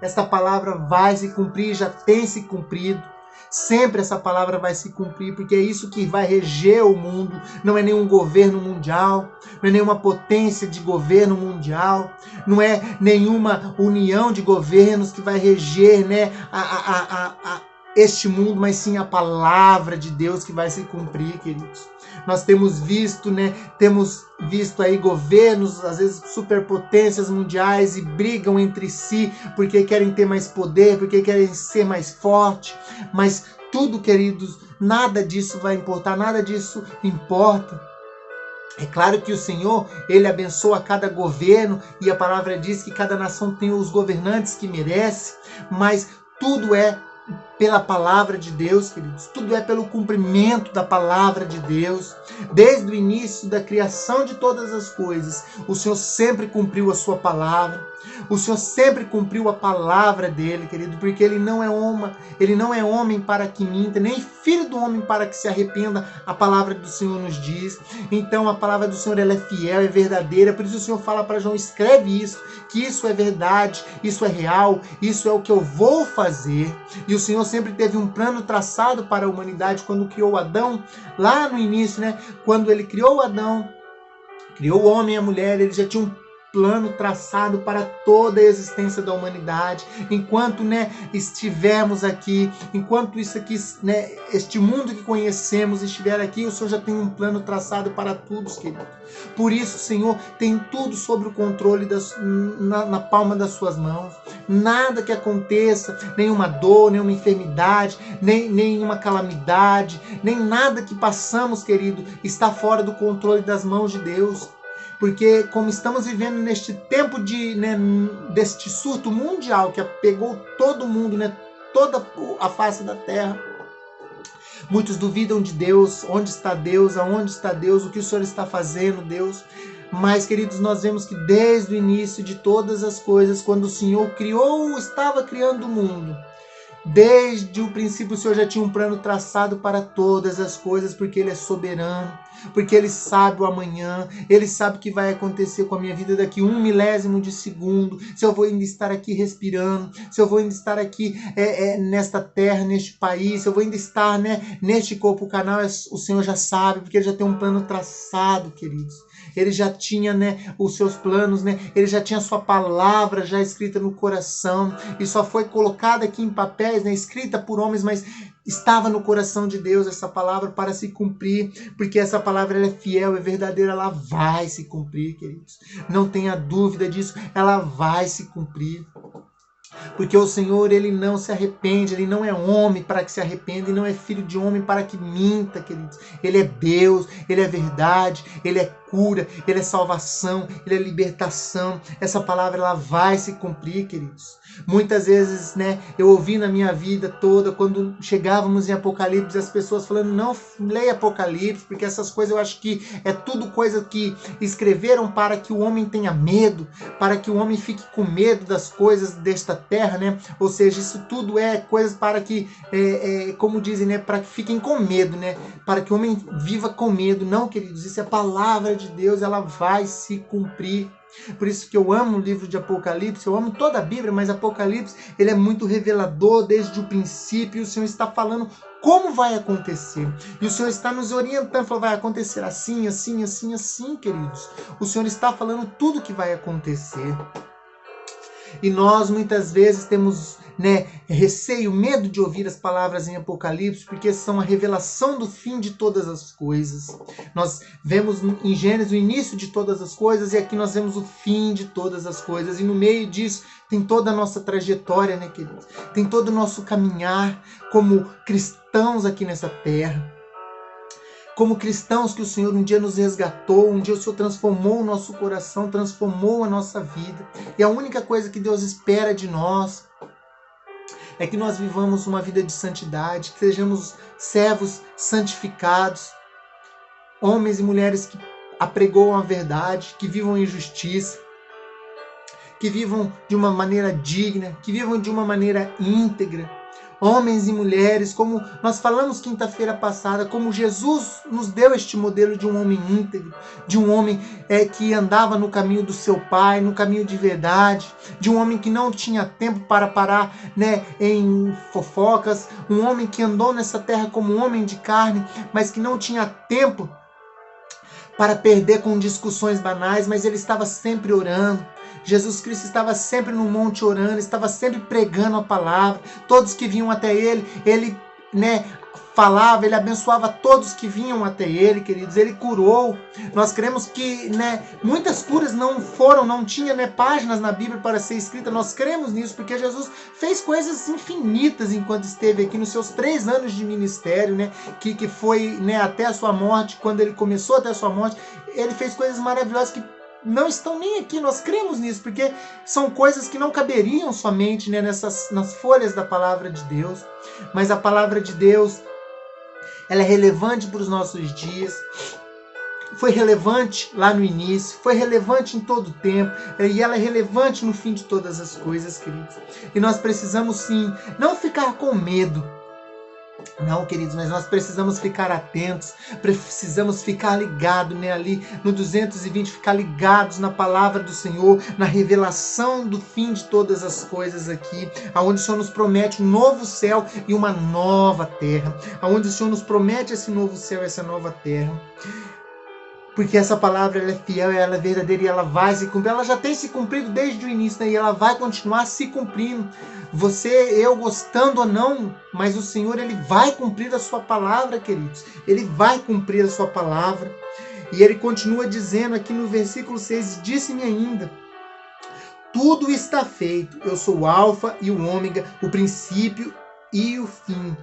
esta palavra vai se cumprir, já tem se cumprido. Sempre essa palavra vai se cumprir, porque é isso que vai reger o mundo. Não é nenhum governo mundial, não é nenhuma potência de governo mundial, não é nenhuma união de governos que vai reger, né, este mundo, mas sim a palavra de Deus que vai se cumprir, queridos. Nós temos visto, né, aí governos, às vezes superpotências mundiais, e brigam entre si porque querem ter mais poder, porque querem ser mais forte, mas tudo, queridos, nada disso vai importar, nada disso importa. É claro que o Senhor, Ele abençoa cada governo, e a palavra diz que cada nação tem os governantes que merece, mas tudo é pela palavra de Deus, queridos. Tudo é pelo cumprimento da palavra de Deus. Desde o início da criação de todas as coisas, o Senhor sempre cumpriu a sua palavra. O Senhor sempre cumpriu a palavra dele, querido, porque ele não é homem para que minta, nem filho do homem para que se arrependa. A palavra do Senhor nos diz. Então a palavra do Senhor, ela é fiel, é verdadeira. Por isso o Senhor fala para João: escreve isso, que isso é verdade, isso é real, isso é o que eu vou fazer. E o Senhor sempre teve um plano traçado para a humanidade quando criou Adão, lá no início, né? Quando ele criou Adão, criou o homem e a mulher, ele já tinha um plano traçado para toda a existência da humanidade. Enquanto, né, estivermos aqui, enquanto isso aqui, né, este mundo que conhecemos estiver aqui, o Senhor já tem um plano traçado para todos, querido. Por isso, o Senhor tem tudo sob o controle na palma das suas mãos. Nada que aconteça, nenhuma dor, nenhuma enfermidade, nenhuma calamidade, nem nada que passamos, querido, está fora do controle das mãos de Deus. Porque como estamos vivendo neste tempo deste surto mundial que pegou todo mundo, né, toda a face da terra, muitos duvidam de Deus. Onde está Deus? Aonde está Deus? O que o Senhor está fazendo, Deus? Mas, queridos, nós vemos que desde o início de todas as coisas, quando o Senhor estava criando o mundo, desde o princípio o Senhor já tinha um plano traçado para todas as coisas, porque Ele é soberano, porque Ele sabe o amanhã, Ele sabe o que vai acontecer com a minha vida daqui 1 milésimo de segundo, se eu vou ainda estar aqui respirando, se eu vou ainda estar aqui nesta terra, neste país, se eu vou ainda estar, né, neste corpo canal. O Senhor já sabe, porque Ele já tem um plano traçado, queridos. Ele já tinha, né, os seus planos, né? Ele já tinha a sua palavra já escrita no coração, e só foi colocada aqui em papéis, né, escrita por homens, mas estava no coração de Deus essa palavra para se cumprir, porque essa palavra ela é fiel, é verdadeira, ela vai se cumprir, queridos. Não tenha dúvida disso, ela vai se cumprir. Porque o Senhor, Ele não se arrepende, Ele não é homem para que se arrependa, e não é filho de homem para que minta, queridos. Ele é Deus, Ele é verdade, Ele é cura, Ele é salvação, Ele é libertação. Essa palavra, ela vai se cumprir, queridos. Muitas vezes, né, eu ouvi na minha vida toda, quando chegávamos em Apocalipse, as pessoas falando: não leia Apocalipse, porque essas coisas eu acho que é tudo coisa que escreveram para que o homem tenha medo, para que o homem fique com medo das coisas desta terra, né? Ou seja, isso tudo é coisas para que, como dizem, né, para que fiquem com medo, né? Para que o homem viva com medo. Não, queridos, isso é a palavra de Deus, ela vai se cumprir. Por isso que eu amo o livro de Apocalipse, eu amo toda a Bíblia, mas Apocalipse, ele é muito revelador desde o princípio, e o Senhor está falando como vai acontecer. E o Senhor está nos orientando, falou: vai acontecer assim, assim, assim, assim, queridos. O Senhor está falando tudo que vai acontecer. E nós muitas vezes temos, né, receio, medo de ouvir as palavras em Apocalipse, porque são a revelação do fim de todas as coisas. Nós vemos em Gênesis o início de todas as coisas, e aqui nós vemos o fim de todas as coisas. E no meio disso tem toda a nossa trajetória, né, queridos? Tem todo o nosso caminhar como cristãos aqui nessa terra. Como cristãos que o Senhor um dia nos resgatou, um dia o Senhor transformou o nosso coração, transformou a nossa vida. E a única coisa que Deus espera de nós é que nós vivamos uma vida de santidade, que sejamos servos santificados, homens e mulheres que apregoam a verdade, que vivam em justiça, que vivam de uma maneira digna, que vivam de uma maneira íntegra. homens e mulheres, como nós falamos quinta-feira passada, como Jesus nos deu este modelo de um homem íntegro, de um homem que andava no caminho do seu Pai, no caminho de verdade, de um homem que não tinha tempo para parar, né, em fofocas, um homem que andou nessa terra como um homem de carne, mas que não tinha tempo para perder com discussões banais, mas ele estava sempre orando. Jesus Cristo estava sempre no monte orando, estava sempre pregando a palavra. Todos que vinham até ele, né, falava, ele abençoava todos que vinham até ele, queridos. Ele curou. Nós cremos que, né, muitas curas não tinha, né, páginas na Bíblia para ser escrita. Nós cremos nisso porque Jesus fez coisas infinitas enquanto esteve aqui nos seus 3 anos de ministério, né, que foi, né, até a sua morte. Quando ele começou até a sua morte, ele fez coisas maravilhosas que não estão nem aqui. Nós cremos nisso, porque são coisas que não caberiam somente, né, nas folhas da palavra de Deus. Mas a palavra de Deus, ela é relevante para os nossos dias. Foi relevante lá no início, foi relevante em todo o tempo, e ela é relevante no fim de todas as coisas, queridos. E nós precisamos sim, não ficar com medo. Não, queridos, mas nós precisamos ficar atentos, precisamos ficar ligados, né, ali no 220, ficar ligados na palavra do Senhor, na revelação do fim de todas as coisas aqui, aonde o Senhor nos promete um novo céu e uma nova terra, aonde o Senhor nos promete esse novo céu e essa nova terra. Porque essa palavra, ela é fiel, ela é verdadeira e ela vai se cumprir. Ela já tem se cumprido desde o início, né? E ela vai continuar se cumprindo. Você, eu, gostando ou não, mas o Senhor, ele vai cumprir a sua palavra, queridos. Ele vai cumprir a sua palavra. E ele continua dizendo aqui no versículo 6, disse-me ainda: tudo está feito. Eu sou o alfa e o ômega, o princípio e o fim.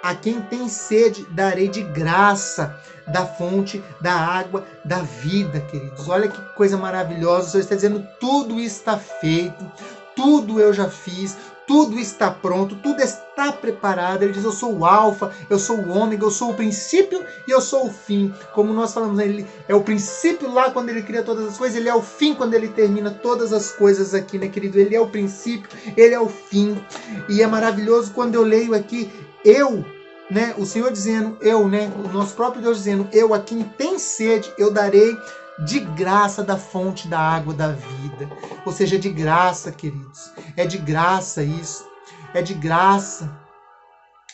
A quem tem sede, darei de graça da fonte da água da vida, queridos. Olha que coisa maravilhosa. O Senhor está dizendo, tudo está feito, tudo eu já fiz, tudo está pronto, tudo está preparado. Ele diz, eu sou o alfa, eu sou o ômega, eu sou o princípio e eu sou o fim. Como nós falamos, ele é o princípio lá quando ele cria todas as coisas, ele é o fim quando ele termina todas as coisas aqui, né, querido? Ele é o princípio, ele é o fim. E é maravilhoso quando eu leio aqui, né, o Senhor dizendo, né, o nosso próprio Deus dizendo, a quem tem sede, eu darei de graça da fonte da água da vida. Ou seja, é de graça, queridos. É de graça isso. É de graça.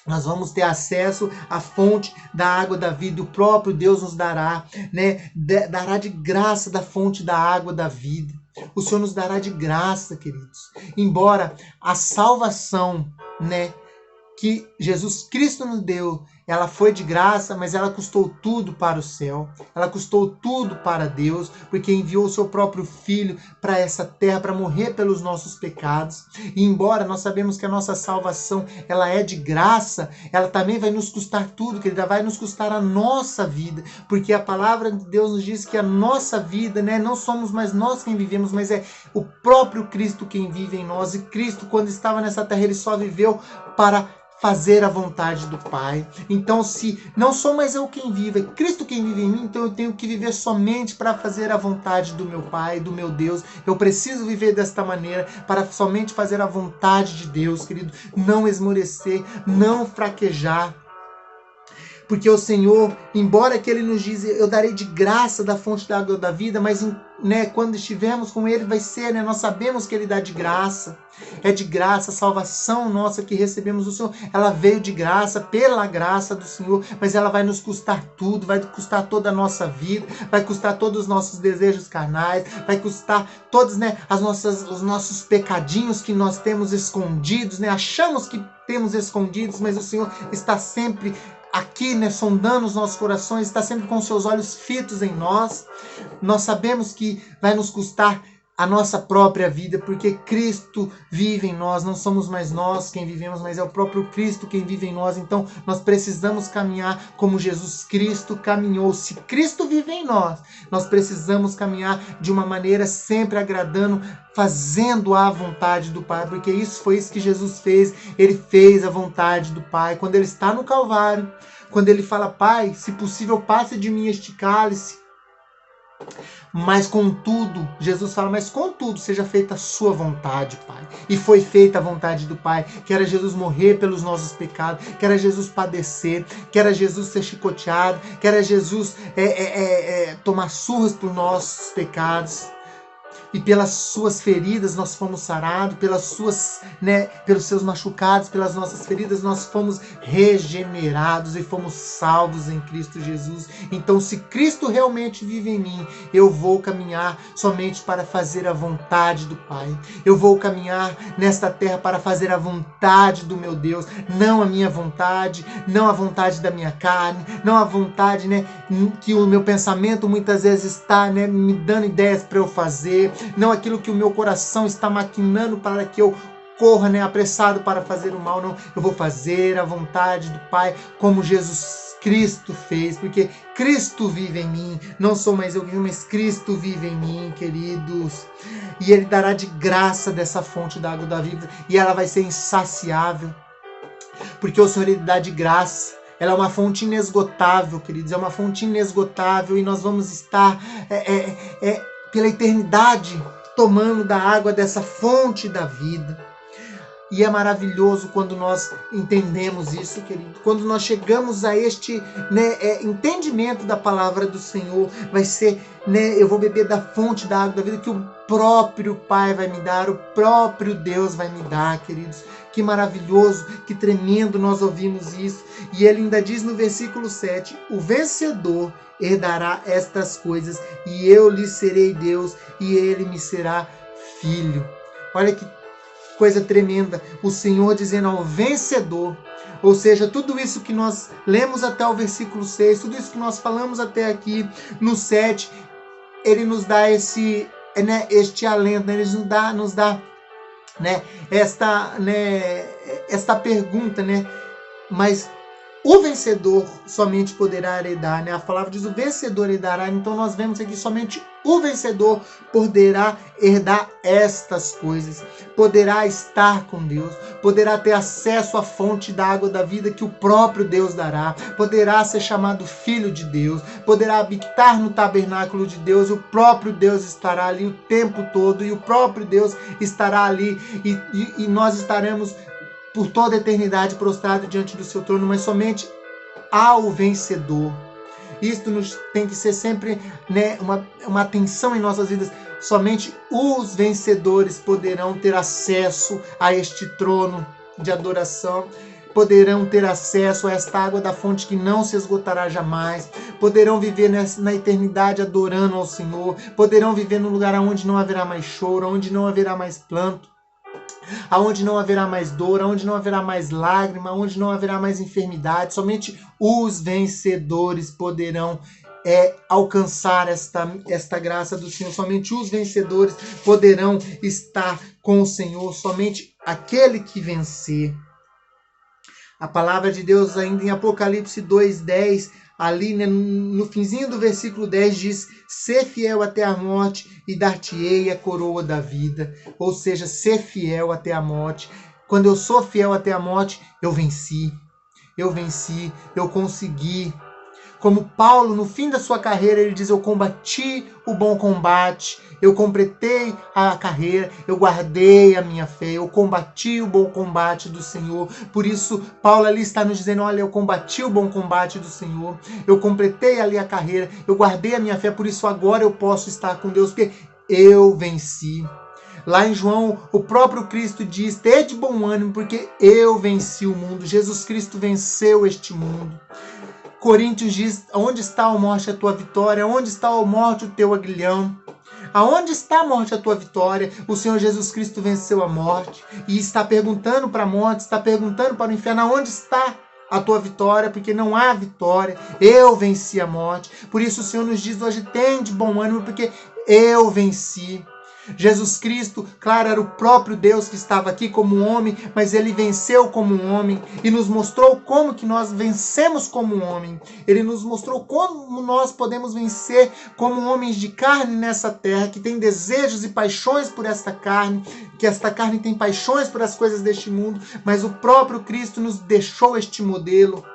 Nós vamos ter acesso à fonte da água da vida. O próprio Deus nos dará, né, dará de graça da fonte da água da vida. O Senhor nos dará de graça, queridos. Embora a salvação, né, que Jesus Cristo nos deu, ela foi de graça, mas ela custou tudo para o céu. Ela custou tudo para Deus, porque enviou o seu próprio Filho para essa terra, para morrer pelos nossos pecados. E embora nós sabemos que a nossa salvação, ela é de graça, ela também vai nos custar tudo, querida, vai nos custar a nossa vida, porque a palavra de Deus nos diz que a nossa vida, né, não somos mais nós quem vivemos, mas é o próprio Cristo quem vive em nós. E Cristo, quando estava nessa terra, ele só viveu para fazer a vontade do Pai. Então, se não sou mais eu quem vive, é Cristo quem vive em mim, então eu tenho que viver somente para fazer a vontade do meu Pai, do meu Deus. Eu preciso viver desta maneira, para somente fazer a vontade de Deus, querido. Não esmorecer, não fraquejar. Porque o Senhor, embora que Ele nos diz, eu darei de graça da fonte da água da vida, mas, né, quando estivermos com Ele vai ser, né, nós sabemos que Ele dá de graça. É de graça, a salvação nossa que recebemos do Senhor, ela veio de graça, pela graça do Senhor, mas ela vai nos custar tudo, vai custar toda a nossa vida, vai custar todos os nossos desejos carnais, vai custar todos, né, os nossos pecadinhos que nós temos escondidos, né, achamos que temos escondidos, mas o Senhor está sempre aqui, né, sondando os nossos corações, está sempre com seus olhos fitos em nós. Nós sabemos que vai nos custar a nossa própria vida, porque Cristo vive em nós, não somos mais nós quem vivemos, mas é o próprio Cristo quem vive em nós. Então nós precisamos caminhar como Jesus Cristo caminhou. Se Cristo vive em nós, nós precisamos caminhar de uma maneira sempre agradando, fazendo a vontade do Pai, porque foi isso que Jesus fez. Ele fez a vontade do Pai. Quando ele está no Calvário, quando ele fala, Pai, se possível, passe de mim este cálice, Mas contudo, Jesus fala, mas contudo, seja feita a sua vontade, Pai. E foi feita a vontade do Pai, que era Jesus morrer pelos nossos pecados, que era Jesus padecer, que era Jesus ser chicoteado, que era Jesus tomar surras por nossos pecados. E pelas suas feridas nós fomos sarados, pelos seus machucados, pelas nossas feridas nós fomos regenerados e fomos salvos em Cristo Jesus. Então, se Cristo realmente vive em mim, eu vou caminhar somente para fazer a vontade do Pai. Eu vou caminhar nesta terra para fazer a vontade do meu Deus, não a minha vontade, não a vontade da minha carne, não a vontade, que o meu pensamento muitas vezes está, me dando ideias para eu fazer, não aquilo que o meu coração está maquinando para que eu corra, apressado para fazer o mal. Não, eu vou fazer a vontade do Pai como Jesus Cristo fez, porque Cristo vive em mim. Não sou mais eu, mas Cristo vive em mim, queridos. E Ele dará de graça dessa fonte da água da vida, e ela vai ser insaciável, porque o Senhor Ele dá de graça. Ela é uma fonte inesgotável, queridos, é uma fonte inesgotável, e nós vamos estar pela eternidade tomando da água dessa fonte da vida. E é maravilhoso quando nós entendemos isso, querido. Quando nós chegamos a este entendimento da palavra do Senhor, vai ser, eu vou beber da fonte da água da vida que o próprio Pai vai me dar, o próprio Deus vai me dar, queridos. Que maravilhoso, que tremendo nós ouvimos isso. E ele ainda diz no versículo 7, o vencedor herdará estas coisas, e eu lhe serei Deus, e ele me será filho. Olha que coisa tremenda, o Senhor dizendo ao vencedor, ou seja, tudo isso que nós lemos até o versículo 6, tudo isso que nós falamos até aqui no 7, ele nos dá este alento, ele nos dá esta pergunta, mas o vencedor somente poderá herdar, A palavra diz o vencedor herdará, então nós vemos aqui somente o vencedor poderá herdar estas coisas, poderá estar com Deus, poderá ter acesso à fonte da água da vida que o próprio Deus dará, poderá ser chamado filho de Deus, poderá habitar no tabernáculo de Deus, e o próprio Deus estará ali o tempo todo, e o próprio Deus estará ali, e nós estaremos por toda a eternidade prostrado diante do seu trono, mas somente ao vencedor. Isto nos tem que ser sempre uma atenção em nossas vidas. Somente os vencedores poderão ter acesso a este trono de adoração, poderão ter acesso a esta água da fonte que não se esgotará jamais, poderão viver na eternidade adorando ao Senhor, poderão viver num lugar onde não haverá mais choro, onde não haverá mais planto, aonde não haverá mais dor, aonde não haverá mais lágrima, aonde não haverá mais enfermidade. Somente os vencedores poderão alcançar esta graça do Senhor. Somente os vencedores poderão estar com o Senhor. Somente aquele que vencer. A palavra de Deus ainda em Apocalipse 2:10, ali no finzinho do versículo 10 diz: ser fiel até a morte e dar-te-ei a coroa da vida. Ou seja, ser fiel até a morte. Quando eu sou fiel até a morte, eu venci, eu consegui. Como Paulo, no fim da sua carreira, ele diz: eu combati o bom combate, eu completei a carreira, eu guardei a minha fé, eu combati o bom combate do Senhor. Por isso, Paulo ali está nos dizendo: olha, eu combati o bom combate do Senhor, eu completei ali a carreira, eu guardei a minha fé, por isso agora eu posso estar com Deus, porque eu venci. Lá em João, o próprio Cristo diz: tede bom ânimo, porque eu venci o mundo. Jesus Cristo venceu este mundo. Coríntios diz: onde está, a morte, a tua vitória? Onde está, a morte, o teu aguilhão? Aonde está, a morte, a tua vitória? O Senhor Jesus Cristo venceu a morte e está perguntando para a morte, está perguntando para o inferno: aonde está a tua vitória? Porque não há vitória. Eu venci a morte. Por isso o Senhor nos diz hoje: tende bom ânimo, porque eu venci. Jesus Cristo, claro, era o próprio Deus que estava aqui como um homem, mas ele venceu como um homem e nos mostrou como que nós vencemos como um homem. Ele nos mostrou como nós podemos vencer como homens de carne nessa terra, que tem desejos e paixões por esta carne, que esta carne tem paixões por as coisas deste mundo, mas o próprio Cristo nos deixou este modelo.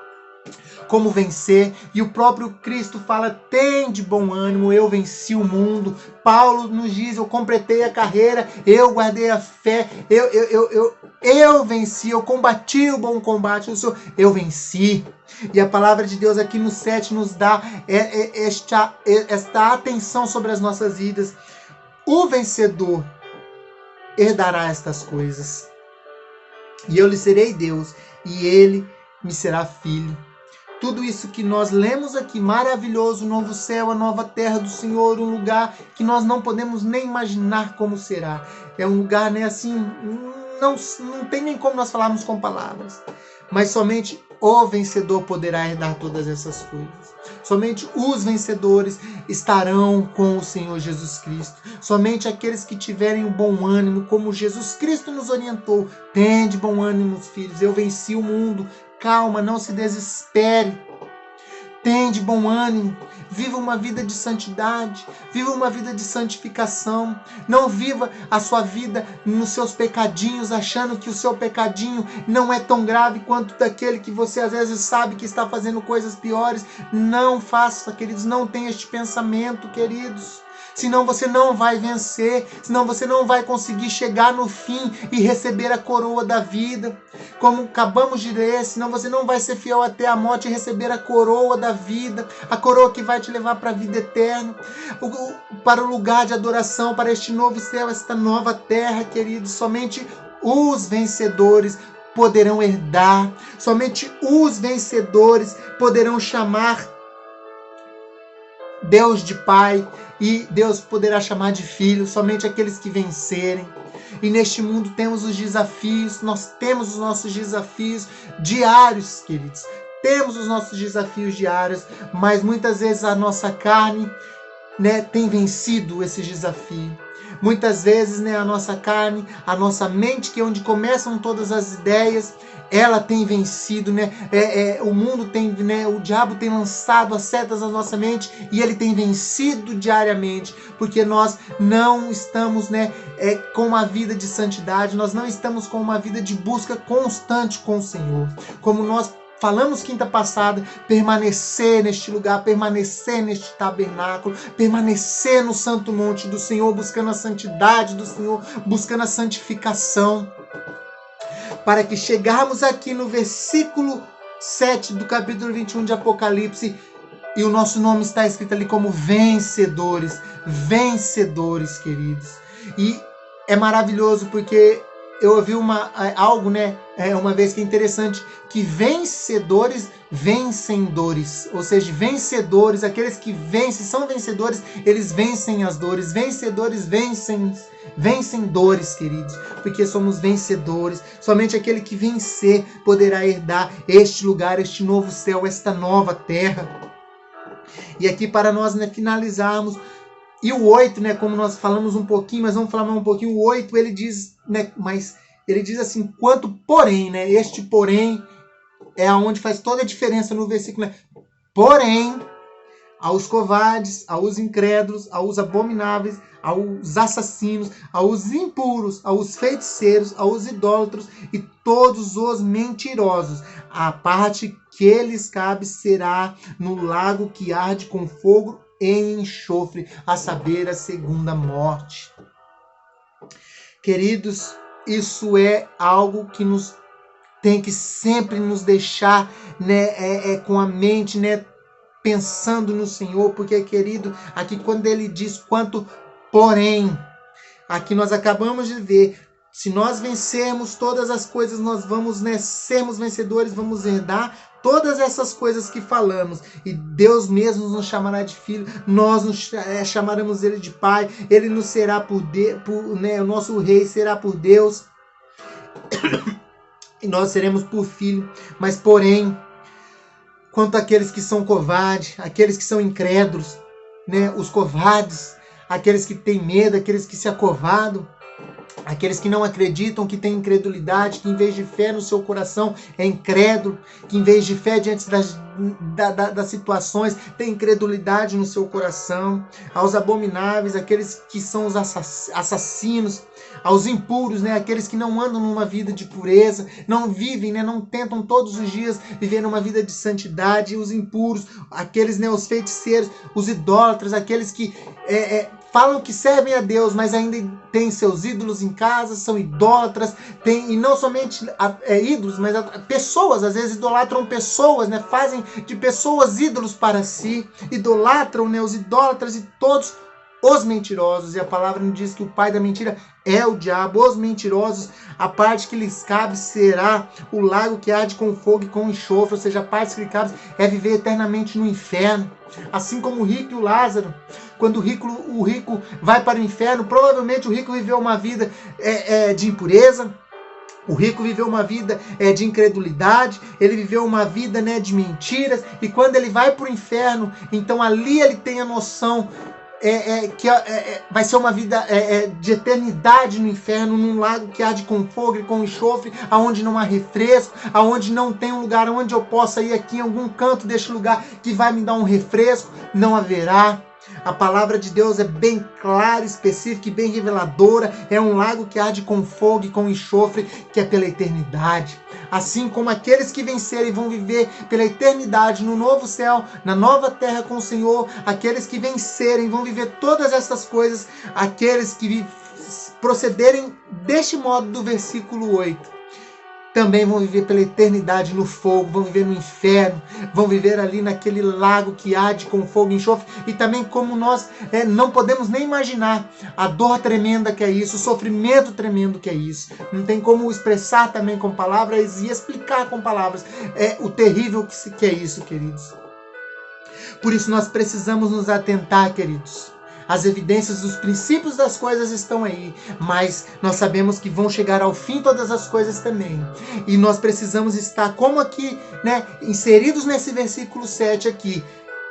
como vencer, e o próprio Cristo fala: tem de bom ânimo, eu venci o mundo. Paulo nos diz: eu completei a carreira, eu guardei a fé, eu venci, eu combati o bom combate, eu venci. E a palavra de Deus aqui no 7 nos dá esta atenção sobre as nossas vidas. O vencedor herdará estas coisas, e eu lhe serei Deus, e ele me será filho. Tudo isso que nós lemos aqui, maravilhoso, o novo céu, a nova terra do Senhor, um lugar que nós não podemos nem imaginar como será. É um lugar, né, assim, não tem nem como nós falarmos com palavras. Mas somente o vencedor poderá herdar todas essas coisas. Somente os vencedores estarão com o Senhor Jesus Cristo. Somente aqueles que tiverem um bom ânimo, como Jesus Cristo nos orientou. Tende bom ânimo, filhos, eu venci o mundo. Calma, não se desespere. Tende bom ânimo. Viva uma vida de santidade. Viva uma vida de santificação. Não viva a sua vida nos seus pecadinhos, achando que o seu pecadinho não é tão grave quanto daquele que você às vezes sabe que está fazendo coisas piores. Não faça, queridos. Não tenha este pensamento, queridos. Senão você não vai vencer, senão você não vai conseguir chegar no fim e receber a coroa da vida. Como acabamos de ler, senão você não vai ser fiel até a morte e receber a coroa da vida, a coroa que vai te levar para a vida eterna, para o lugar de adoração, para este novo céu, esta nova terra, queridos. Somente os vencedores poderão herdar, somente os vencedores poderão chamar Deus de Pai, e Deus poderá chamar de Filho, somente aqueles que vencerem. E neste mundo temos os desafios, nós temos os nossos desafios diários, queridos. Temos os nossos desafios diários, mas muitas vezes a nossa carne, né, tem vencido esse desafio. Muitas vezes, né, a nossa carne, a nossa mente, que é onde começam todas as ideias, ela tem vencido, né? O mundo tem, né? O diabo tem lançado as setas na nossa mente e ele tem vencido diariamente, porque nós não estamos, né, com uma vida de santidade, nós não estamos com uma vida de busca constante com o Senhor. Como nós falamos quinta passada, permanecer neste lugar, permanecer neste tabernáculo, permanecer no santo monte do Senhor, buscando a santidade do Senhor, buscando a santificação, para que chegarmos aqui no versículo 7 do capítulo 21 de Apocalipse, e o nosso nome está escrito ali como vencedores, vencedores, queridos. E é maravilhoso porque eu ouvi algo, né, uma vez que é interessante, que vencedores vencem dores, ou seja, vencedores, aqueles que vencem, são vencedores, eles vencem as dores, vencedores vencem dores, queridos, porque somos vencedores. Somente aquele que vencer poderá herdar este lugar, este novo céu, esta nova terra. E aqui para nós, né, finalizarmos, e o 8, né, como nós falamos um pouquinho, mas vamos falar mais um pouquinho, o 8 ele diz, né, mas ele diz assim, quanto porém, né, este porém é aonde faz toda a diferença no versículo, né? Porém, aos covardes, aos incrédulos, aos abomináveis, aos assassinos, aos impuros, aos feiticeiros, aos idólatros e todos os mentirosos, a parte que lhes cabe será no lago que arde com fogo e enxofre, a saber, a segunda morte. Queridos, isso é algo que nos tem que sempre nos deixar, né, com a mente, né, pensando no Senhor, porque, querido, aqui quando ele diz quanto porém, aqui nós acabamos de ver, se nós vencermos todas as coisas, nós vamos, né, sermos vencedores, vamos herdar todas essas coisas que falamos, e Deus mesmo nos chamará de filho, nós nos chamaremos ele de pai, ele nos será né, o nosso rei será por Deus, e nós seremos por filho. Mas porém, quanto àqueles que são covardes, aqueles que são incrédulos, né, os covardes, aqueles que têm medo, aqueles que se acovardam, aqueles que não acreditam, que têm incredulidade, que em vez de fé no seu coração é incrédulo, que em vez de fé diante das situações tem incredulidade no seu coração, aos abomináveis, aqueles que são os assassinos, aos impuros, né, aqueles que não andam numa vida de pureza, não vivem, né, não tentam todos os dias viver numa vida de santidade, os impuros, aqueles, né, os feiticeiros, os idólatras, aqueles que falam que servem a Deus, mas ainda têm seus ídolos em casa, são idólatras, e não somente ídolos, mas pessoas, às vezes idolatram pessoas, né? Fazem de pessoas ídolos para si, idolatram, né, os idólatras e todos os mentirosos, e a palavra nos diz que o pai da mentira é o diabo. Os mentirosos, a parte que lhes cabe será o lago que arde com fogo e com enxofre, ou seja, a parte que lhes cabe é viver eternamente no inferno. Assim como o rico e o Lázaro, quando o rico vai para o inferno, provavelmente o rico viveu uma vida de impureza, o rico viveu uma vida de incredulidade, ele viveu uma vida, né, de mentiras, e quando ele vai para o inferno, então ali ele tem a noção que vai ser uma vida de eternidade no inferno, num lago que arde com fogo e com enxofre, aonde não há refresco, aonde não tem um lugar onde eu possa ir aqui em algum canto deste lugar que vai me dar um refresco, não haverá. A palavra de Deus é bem clara, específica e bem reveladora. É um lago que arde com fogo e com enxofre, que é pela eternidade. Assim como aqueles que vencerem vão viver pela eternidade no novo céu, na nova terra com o Senhor. Aqueles que vencerem vão viver todas essas coisas. Aqueles que procederem deste modo do versículo 8. Também vão viver pela eternidade no fogo, vão viver no inferno, vão viver ali naquele lago que arde com fogo e enxofre. E também como nós não podemos nem imaginar a dor tremenda que é isso, o sofrimento tremendo que é isso. Não tem como expressar também com palavras e explicar com palavras o terrível que é isso, queridos. Por isso nós precisamos nos atentar, queridos. As evidências, os princípios das coisas estão aí, mas nós sabemos que vão chegar ao fim todas as coisas também. E nós precisamos estar, como aqui, né, inseridos nesse versículo 7 aqui.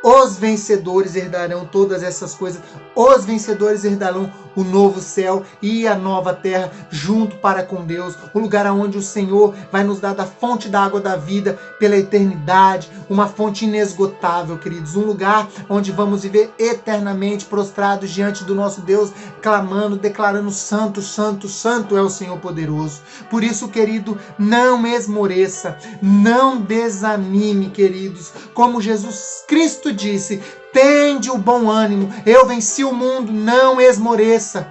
Os vencedores herdarão todas essas coisas. Os vencedores herdarão o novo céu e a nova terra junto para com Deus. O lugar onde o Senhor vai nos dar da fonte da água da vida pela eternidade. Uma fonte inesgotável, queridos. Um lugar onde vamos viver eternamente prostrados diante do nosso Deus, clamando, declarando: santo, santo, santo é o Senhor poderoso. Por isso, querido, não esmoreça, não desanime, queridos. Como Jesus Cristo disse: tende o bom ânimo, eu venci o mundo, não esmoreça.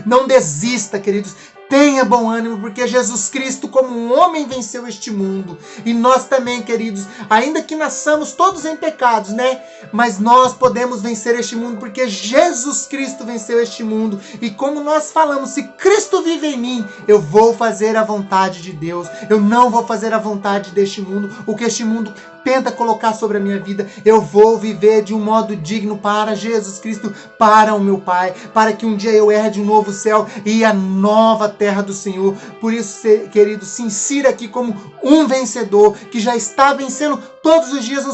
Não desista, queridos. Tenha bom ânimo, porque Jesus Cristo, como um homem, venceu este mundo. E nós também, queridos, ainda que nasçamos todos em pecados, né? Mas nós podemos vencer este mundo, porque Jesus Cristo venceu este mundo. E como nós falamos, se Cristo vive em mim, eu vou fazer a vontade de Deus. Eu não vou fazer a vontade deste mundo, o que este mundo tenta colocar sobre a minha vida. Eu vou viver de um modo digno para Jesus Cristo, para o meu Pai, para que um dia eu herde um novo céu e a nova terra do Senhor. Por isso, querido, se insira aqui como um vencedor, que já está vencendo todos os dias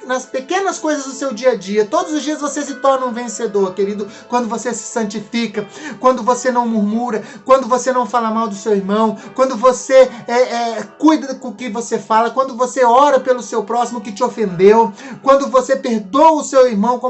nas pequenas coisas do seu dia a dia. Todos os dias você se torna um vencedor, querido, quando você se santifica, quando você não murmura, quando você não fala mal do seu irmão, quando você cuida com o que você fala, quando você ora pelo seu próximo que te ofendeu, quando você perdoa o seu irmão